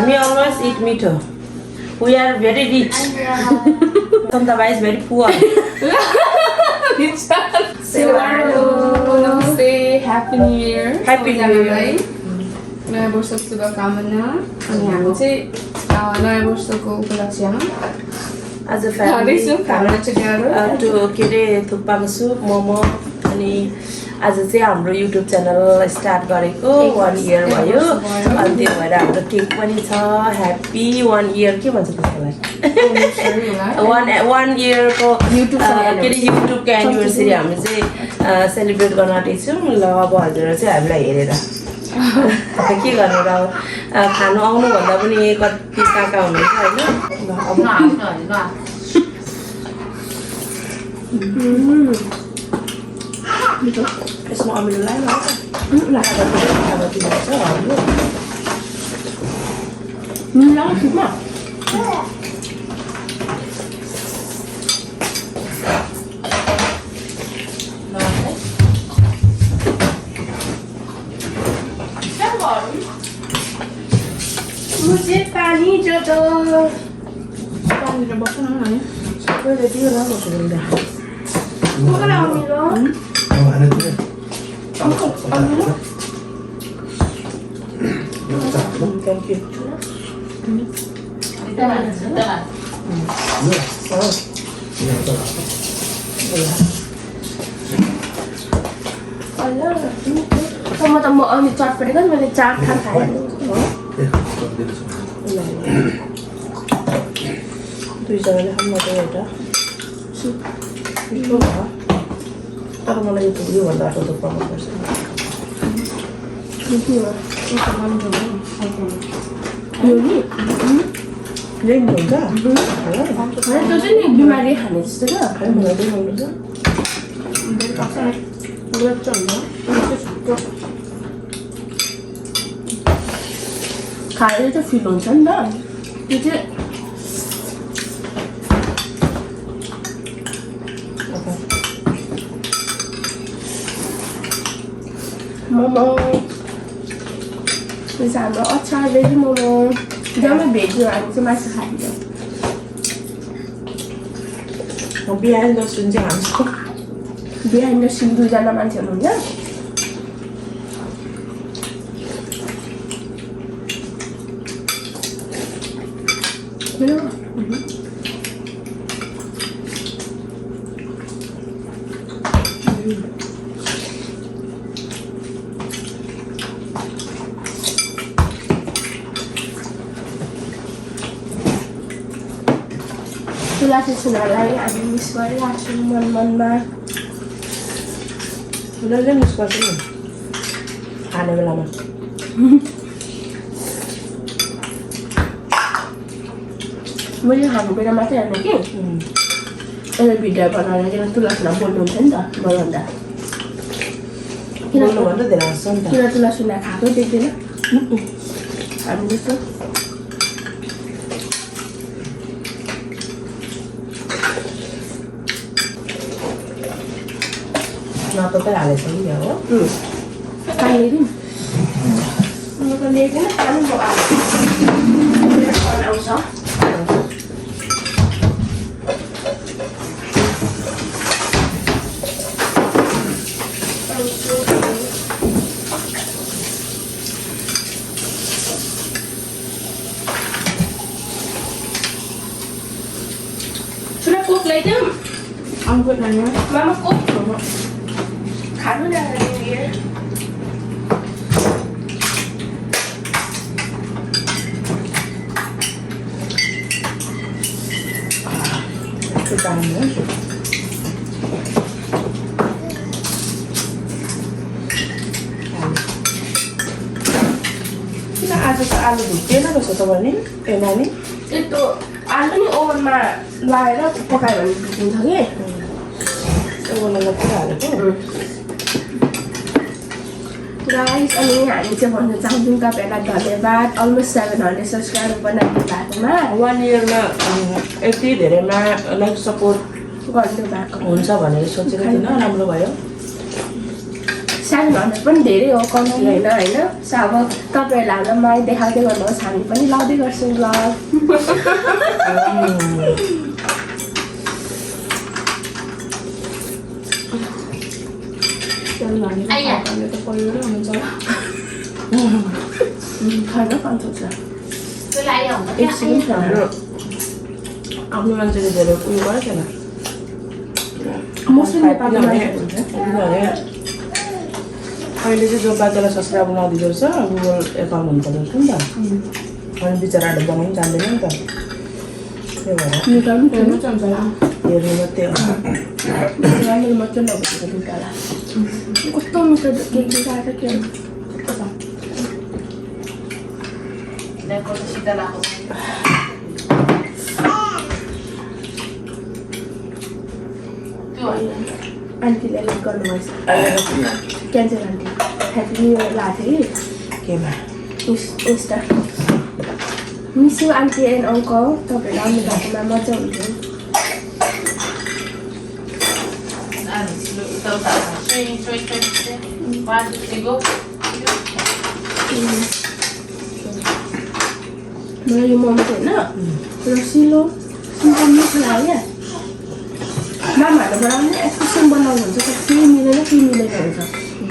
We always eat meat. We are very rich. Santaba is very poor. Namaste. Happy New Year. Happy New Year. नयाँ वर्षको शुभकामना अनि हामी चाहिँ नयाँ वर्षको उपलक्ष्यमा As a family, खाना together. to के अरे थुक्पाको सुप मोमो अनि आज चाहिँ हाम्रो युट्युब च्यानल स्टार्ट गरेको 1 इयर भयो अनि त्यो भएर हाम्रो केक पनि छ ह्याप्पी 1 इयर के भन्छ त्यसलाई 1 इयरको युट्युब के अरे युट्युबको एनिभर्सरी हामी चाहिँ सेलिब्रेट गर्न आँटेछौँ ल अब हजुर चाहिँ हामीलाई हेरेर के गर्नु र खानु आउनुभन्दा पनि कति काका हुनुहुन्छ होइन यसमा अमिलो लाग्यो मुझे पानी जो दो पानी रे बस्नु न नि सबैले दियो ल बस्नु मलाई अमिलो Thank you. म त म अनि चटपटी पनि मैले 4 थान खाएँ दुईजनाले खानु त एउटा तर मलाई यो भन्दा अर्को त पाउनुपर्छ लेन हुन्छ त्यो चाहिँ नि बिमारी खाने जस्तो क्या मलाई पनि आउनु खाएर चाहिँ फिल हुन्छ नि त त्यो चाहिँ मोमो त्यसो हाम्रो अचार भेज मोमो जम्मै भेज हो हामी चाहिँ मासु खाइन्छ बिहान दसुन चाहिँ खान्छ बिहान दसुन 2 जना मान्छे हुनुहुन्छ तुलसी सुनालाई हामी मिस गरिरहेको छौँ मनमा उनीहरूले मिस गर्छ नि खाने बेलामा मैले खानु बेला मात्रै हेर्नु कि यसले भिडियो बनाएर किन तुलसीलाई बोल्नुहुन्छ नि त मभन्दा बोल्नुभन्दा धेरै हाँस्छ नि त किन तुलसीलाई खाएकै देख्दैन हामी जस्तो नततै हालेछ नि हो खाने दिन म त ल्याइदिन खानु बनाउँछ सुना कोक ल्याइदिउँ अङ्को खानु मामा कोक खानु न किन आज त आलु भुटेन रहेछ तपाईँले ए नानी यस्तो आलु नि ओभनमा लगाएर पकायो भने भुटिन्छ कि ओभनमा पुरा हालेको गाइस अनि हामी चाहिँ भन्न चाहन्छौँ तपाईँहरूलाई धन्यवाद अलमोस्ट 700 सब्सक्राइबर बनाइदिनु भएकोमा 1 इयरमा यति धेरैमा लाइक सपोर्ट गर्नु भएको हुन्छ भनेर सोचेको थिइनँ राम्रो भयो 700 पनि धेरै हो कम्ती होइन होइन सो अब तपाईँहरूलाई हामीलाई माया देखाउँदै गर्नुहोस् हामी पनि लाउँदै गर्छौँ भ्लग खान पाउँछ आफ्नो मान्छेले धेरै उयो गरेको छैन मोस्टली नेपाली मान्छे हुन्छ अहिले चाहिँ जो बाजेलाई सब्सक्राइब नदिँदो रहेछ गुगल एकाउन्ट हुनुपर्ने रहेछ नि त अनि बिचराहरू बनाउनु जान्दैन नि त त्यही भएर हेर्नु मात्रै हो राम्रो मात्रै नभएको दुइटालाई कस्तो मिठो केक देखाएर के आन्टीले लाइक गर्नुभएछ cancer aunty happy new year लाएको थिएँ केमा Insta miss you aunty and uncle तपाईँहरू आउनु भएकोमा मजा हुन्थ्यो मलाई यो मोमो होइन रसिलो मिठो लाग्यो मामाहरूले बनाउने यस्तो बनाउनु हुन्छ केही मिलेन हुन्छ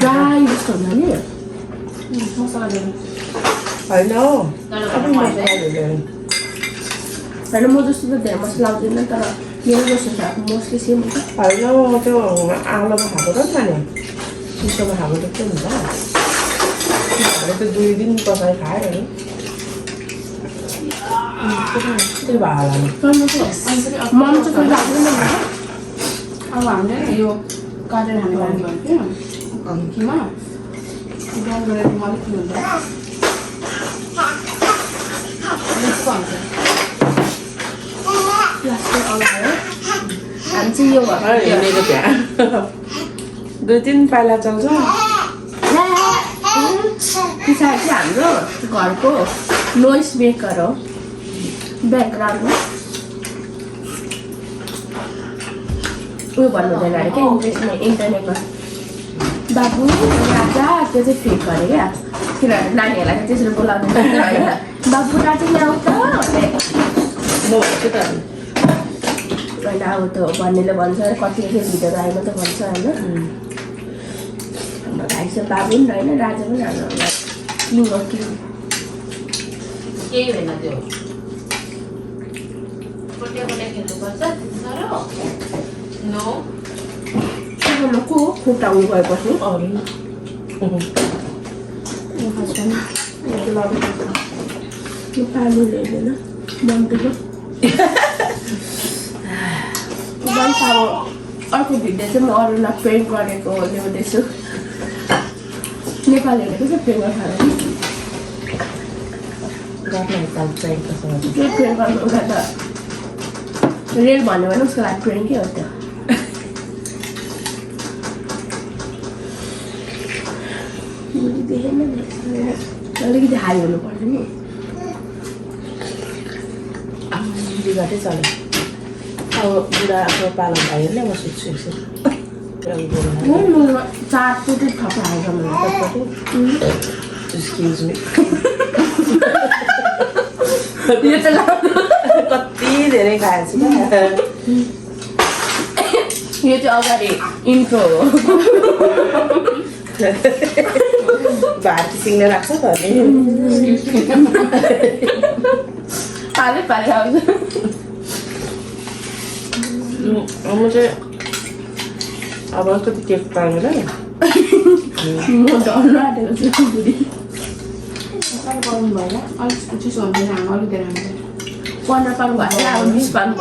ड्राई जस्तो हुन्छ नि मसला दिनु होइन हौ होइन म जस्तो त धेरै मसला लाउँदैन तर मेरो जस्तो छ मोस्टली सेम हुन्छ होइन त्यो आलुमा खाएको त खाने चिसोमा खाएको त के हुन्छ हामीले त 2 दिन बसाइ खायो अरे त्यही भयो होला मम चाहिँ लाग्दैन अब हामीले यो काटेर हामी लाने भयो क्या घम्कीमा बिहान गरेर अलिक के हुन्छ प्लास्टिक अगायो हामी चाहिँ यो हिँडेको त्यहाँ 2-3 पाइला चल्छ पछाडि चाहिँ हाम्रो घरको नोइस मेकर हो ब्याकग्राउन्डमा उयो भन्नु हुँदैन अरे क्या इन्टरनेटमा बाबु राजा त्यो चाहिँ फेक गरे क्या किनभने नानीहरूलाई चाहिँ त्यसरी बोलाउनु होइन बाबु राजा ल्याउ त होइन अब त भन्नेले भन्छ कति भिडियोहरू आयो त भन्छ होइन भाइ चाहिँ बाबु पनि होइन राजा पनि हाम्रो किङ हो किङ केही होइन त्यो खेल्नुपर्छ नो को खुट्टा उयो गएपछि पानी ल्याइदिएन मन्टुको अर्को भिडियो चाहिँ म अरूलाई प्रेन्क गरेको ल्याउँदैछु नेपालीहरूले कसरी प्रेन्क गर्छ के प्रेन्क गर्नु उसलाई त रेल भन्यो भने उसको लागि प्रेन्कै हो त्यो अलिकति हाई हुनुपर्छ नि बिगाटै चल्यो अब बुढा आफ्नो पालन भयो नि म सोध्छु यसो 4 फुटे थप्पा हाल्छ मलाई एक्सक्युज मी यो त कति धेरै खाएछु क्या यो चाहिँ अगाडि इन्ट्रो हो भारती सिङ्गले राख्छ त पालै पालै आउँछ म चाहिँ अब कति केक पार्दैन म डर आँटेको छु बुढी गर्नु भएन अलिक चिसो हुँदैन हामी अलिक धेरै हुन्छ 15 पाउनु भएन अब 20 पाउनु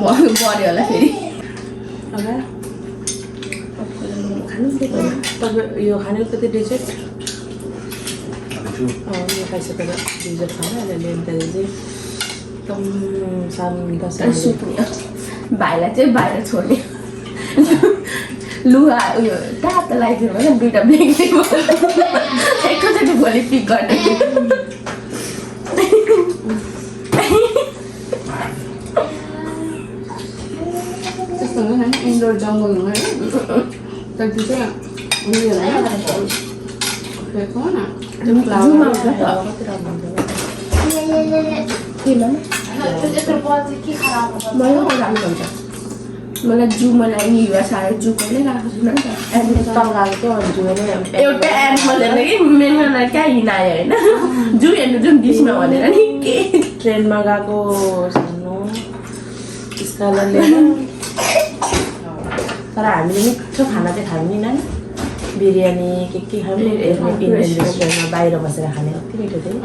बढ्यो होला फेरि तपाईँ यो खाने कति डेजर्ट यो खाइसकेर डेजर्ट खाना अहिले ल्याउँदाखेरि चाहिँ एकदम शान्त भाइलाई चाहिँ बाहिर छोड्ने लुगा उयो तातो लगाइदिनु भने 2टा ब्ल्याङ्केट एकैचोटि भोलि पिक गर्ने त्यस्तो हुँदैन नि इन्डोर जङ्गल हुँदैन तर त्यो चाहिँ फेको न जुमा हुन्छ त केमा मलाई त राम्रो हुन्छ मलाई जू मलाई नि युवा साह्रै जूको नै राखेको छैन नि त तलगाको जुए नै एउटा एनिमल हेर्न कि मेरोलाई क्या हिँडायो होइन जू हेर्नु जुन बिचमा भनेर नि के ट्रेनमा गएको सानो स्कलरले तर हामीले मिठो खाना चाहिँ खानु नि बिरयानी के खाने इन्डियन रेस्टुरेन्टमा बाहिर बसेर खाने कति मिठो थियो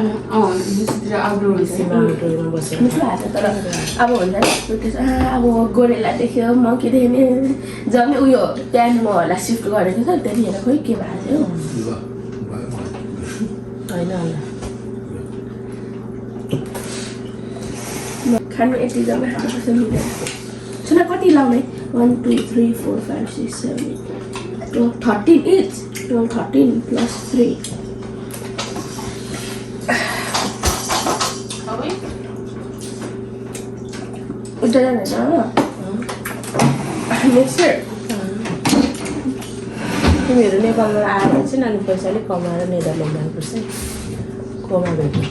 आउटडोरमा बसेर मिठो हाल्छ तर अब हुन्छ नि अब गोरेला देख्यो मङ्की देख्ने जम्मै उयो प्यानमहरूलाई सिफ्ट गरेको थियो त त्यतिखेर खोइ के भएको थियो होइन खानु यति जम्मै खानुपर्छ मिलेर सुन कति लाउने 1 2 3 4 5 6 7 8 13 each 13 plus 3 udah na next year तिमीहरू नेपालबाट आएर चाहिँ नानी पैसा अलिक कमाएर नेदरल्यान्ड जानुपर्छ कोमा भेट्नु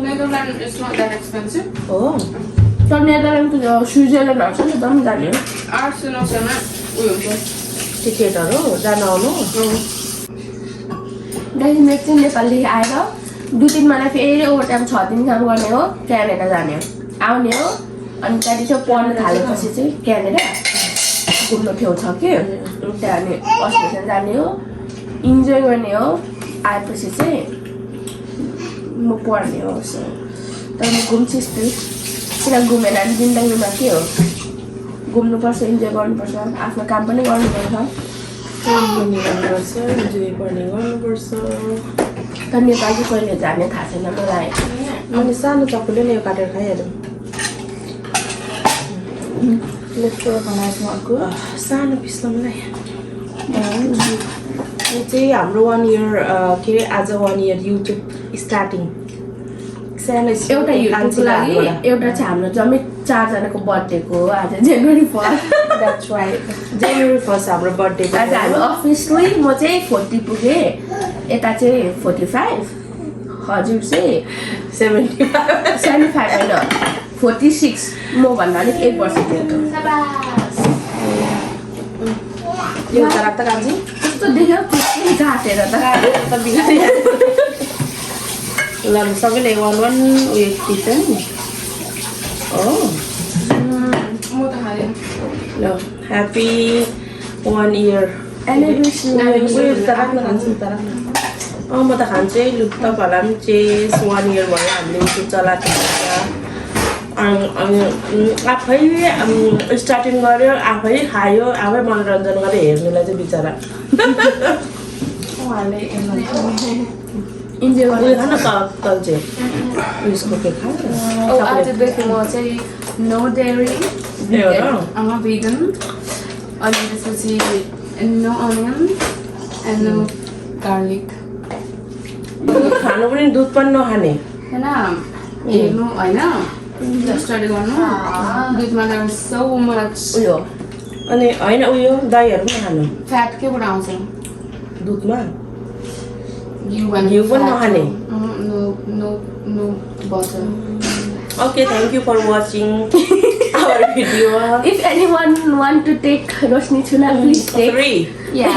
Netherlands is not that expensive. हो तर नेदरल्यान्ड स्विजरल्यान्ड हर्छ नि त पनि जाने हो 800 मा उयो हुन्छ टिकटहरू जान आउनु दाइ नेक्स्ट चाहिँ नेपालदेखि आएर 2-3 महिना फेरि ओभरटाइम 6 दिन काम गर्ने हो क्यानाडा जाने हो आउने हो अनि त्यहाँदेखि चाहिँ पढ्न थालेपछि चाहिँ क्यानाडा घुम्नु ठाउँ छ कि त्यहाँ अस्ट्रेलिया जाने हो इन्जोय गर्ने हो आएपछि चाहिँ म पढ्ने हो सो तर म घुम्छु स्टिल किन घुमेन भने जिन्दगीमा के हो घुम्नुपर्छ इन्जोय गर्नुपर्छ आफ्नो काम पनि गर्नुपर्छ काम पनि गर्नुपर्छ इन्जोय पनि गर्नुपर्छ तर नेपाल चाहिँ कहिले जाने थाहा छैन मलाई अनि सानो चक्कुले नै यो काटेर खाइहाल्यो अर्को सानो पिस्न मलाई यो चाहिँ हाम्रो 1 year के अरे आज 1 year युट्युब स्टार्टिङ सानो एउटा युट्युबको लागि एउटा चाहिँ हाम्रो जम्मै 4 जनाको बर्थडेको आज जनवरी 1 द्याट्स राइट जनवरी 1 हाम्रो बर्थडे आज हामी अफिसमै म चाहिँ 40 पुगेँ यता चाहिँ 45 हजुर चाहिँ 75 होइन 46 म भन्दा अलिक 1 वर्ष थियो यो तर त कान्छी कस्तो देख्यो त्यस्तै घाटेर त ल सबैले 1 1 उयो दिन्छ नि हो म त खाएँ ल ह्यापी 1 year एनिभर्सरी म त खान्छु है लु तपाईँहरूलाई पनि चेस 1 year भयो हामीले युट्युब चलाएको आफै स्टार्टिङ गर्यो आफै खायो आफै मनोरञ्जन गरेर हेर्नुलाई चाहिँ बिचरा उहाँले इन्जोय उयो गर्नु खान तल चाहिँ उयसको के खान्छ आजदेखि म चाहिँ नो डेयरी आमा भेगन अनि त्यसपछि no onion and no garlic खानु पनि दुध पनि नखाने होइन हेर्नु होइन स्टडी गर्नु दुधमा त सो मच उयो अनि होइन उयो दहीहरू पनि खानु फ्याट केबाट आउँछ दुधमा घिउ घिउ पनि नखाने no no no butter Okay, thank you for watching our video. If anyone want to take Roshni Chuna, please take. 3. Yeah.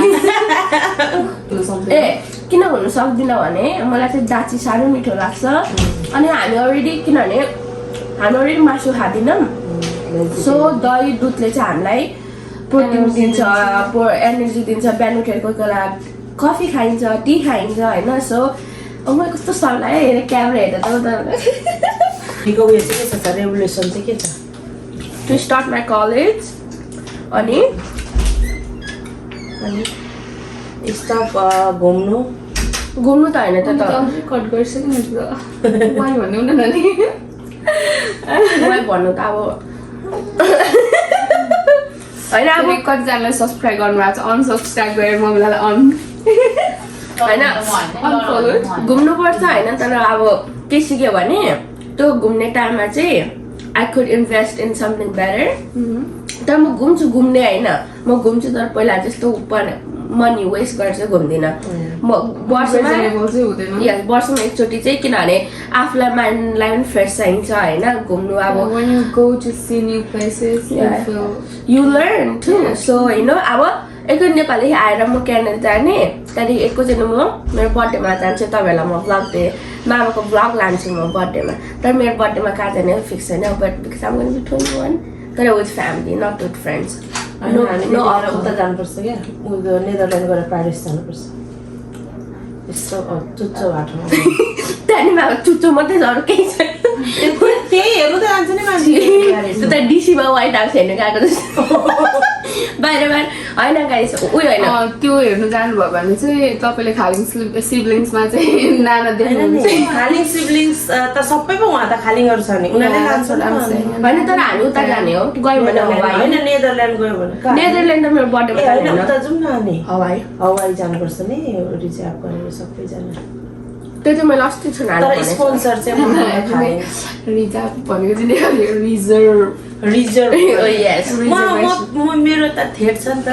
किन हुनु सक्दिन भने मलाई चाहिँ दाची साह्रो मिठो लाग्छ अनि हामी अलरेडी किनभने हामी अलरेडी मासु खाँदैनौँ सो दही दुधले चाहिँ हामीलाई प्रोटिन दिन्छ एनर्जी दिन्छ बिहान उठेर कोही बेला कफी खाइन्छ टी खाइन्छ होइन सो मलाई कस्तो सल्लाह हेरेर क्यामेरा हेर्दा त उयो चाहिँ के छ त रेभोल्युसन चाहिँ के छ टु स्टार्ट माई कलेज अनि स्टप घुम्नु घुम्नु त होइन त कट गरिसक्नु वाइ भन्नु न नि मलाई भन्नु त अब होइन अब कतिजनाले सब्सक्राइब गर्नुभएको छ अनसब्सक्राइब गरेर मम्मीलाई होइन घुम्नुपर्छ होइन तर अब के सिक्यो भने त्यो घुम्ने टाइममा चाहिँ I could invest in something better तर म घुम्छु घुम्ने होइन म घुम्छु तर पहिला जस्तो मनी वेस्ट गरेर चाहिँ घुम्दिनँ म वर्षमा वर्षमा एकचोटि चाहिँ किनभने आफूलाई माइन्डलाई पनि फ्रेस चाहिन्छ होइन घुम्नु अब यु लर्न टु सो होइन अब एकचोटि नेपालदेखि आएर म क्यानाडा जाने त्यहाँदेखि एकैचोटि म मेरो बर्थडेमा जान्छु तपाईँहरूलाई म भ्लग मामाको भ्लग लान्छु म बर्थडेमा तर मेरो बर्थडेमा कहाँ जाने फिक्स छैन but because I'm going to 21 तर with family not with friends उता जानुपर्छ क्या नेदरल्यान्ड गएर प्यारिस जानुपर्छ यस्तो चुच्चो बाटोमा त्यहाँनिर अब चुच्चो मात्रै छ अरू केही छैन त्यही हेर्नु त जान्छ नि मान्छे त डिसीमा व्हाइट हाउस हेर्नु गएको जस्तो बाहिर होइन गाइस उयो होइन त्यो हेर्नु जानुभयो भने चाहिँ तपाईँले खालिङ सिब्लिङ्समा चाहिँ नाना देख्नुहुन्छ खालिङ सिब्लिङ्स त सबैमा उहाँ त खालिङहरू छ नि उनीहरूले लान्छ होइन तर हामी उता जाने हो गयो भने होइन नेदरल्यान्ड गयो भने नेदरल्यान्ड त मेरो बर्थडेमा होइन उता जाउँ न अनि हवाई जानुपर्छ नि रिजर्भ गरेर सबैजना त्यो चाहिँ मैले अस्ति छु तर स्पोन्सर चाहिँ रिजर्भ भनेको चाहिँ रिजर्भ यस मेरो त थेट छ नि त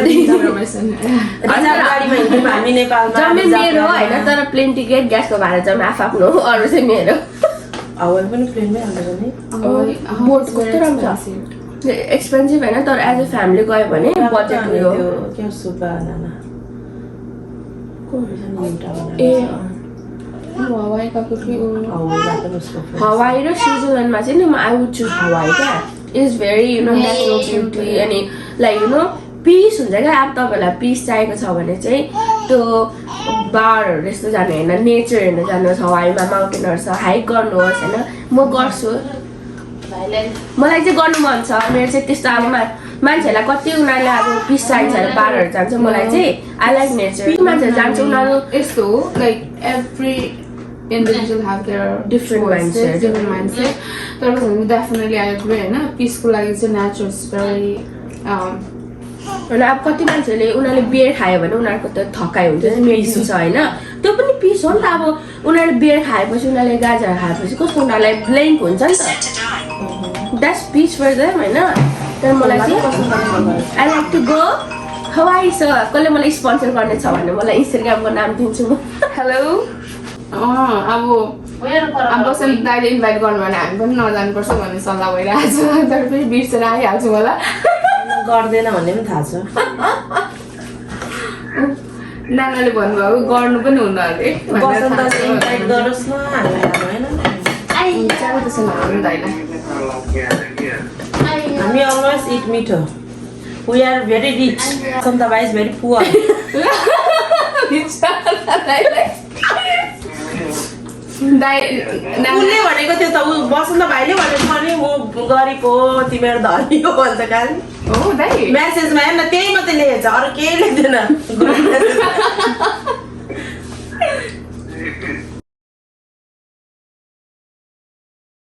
गाडीमा हिँड्यौँ हामी नेपालमा मेरो होइन तर प्लेन टिकट ग्यासको भाडा चाहिँ आफ्नो अरू चाहिँ मेरो हावाई पनि प्लेनमै हाल्नु नि बोट कस्तो राम्रो छ एक्सपेन्सिभ होइन तर एज अ फ्यामिली गयो भने बजेट उयो क्या सुब्बा नाना ए हवाई र स्विजरल्यान्डमा चाहिँ नि आई वुड चुज हवाई क्या is very you know natural beauty अनि लाइक यु नो पिस हुन्छ क्या अब तपाईँहरूलाई पिस चाहिएको छ भने चाहिँ त्यो बारहरू यस्तो जानु होइन नेचर हेर्नु जानुहोस् हवाईमा माउन्टेनहरू छ हाइक गर्नुहोस् होइन म गर्छु मलाई चाहिँ गर्नु मन छ मेरो चाहिँ त्यस्तो अब मान्छेहरूलाई कति उनीहरूले अब पिस चाहिन्छ भने बारहरू जान्छ मलाई चाहिँ आई लाइक नेचर मान्छेहरू जान्छ उनीहरू यस्तो हो like every individual have their different mindset. तर definitely I agree होइन पिसको लागि चाहिँ नेचर इज भेरी होइन अब कति मान्छेहरूले उनीहरूले बियर खायो भने उनीहरूको त थकाइ हुन्छ मेडिसिन छ होइन त्यो पनि पिस हो नि त अब उनीहरूले बियर खाएपछि उनीहरूले गाजर खाएपछि कस्तो उनीहरूलाई ब्ल्याङ्क हुन्छ नि त द्याट्स पिस फर देम होइन तर मलाई चाहिँ आई लाइक टु गो हवाई छ कसले मलाई स्पोन्सर गर्ने छ भने मलाई इन्स्टाग्रामको नाम दिन्छु म हेलो अब बसन्त दाइले इन्भाइट गर्नु भने हामी पनि नजानुपर्छ भन्ने सल्लाह भइरहेको छ तर फेरि बिर्सेर आइहाल्छु मलाई गर्दैन भन्ने पनि थाहा छ नानाले भन्नुभयो गर्नु पनि हुन्न अरे इन्भाइट गरोस् न हामी अलवेज इट मिठो वी आर भेरी रिच बसन्त भाइ इज भेरी पुअर उसले भनेको थियो त बसन्त भाइले भनेको अनि म गरिब हो तिमीहरू धनी हो भन्छ काल म्यासेजमा हेर्न त्यही मात्रै लेखेछ अरू केही लेख्दैन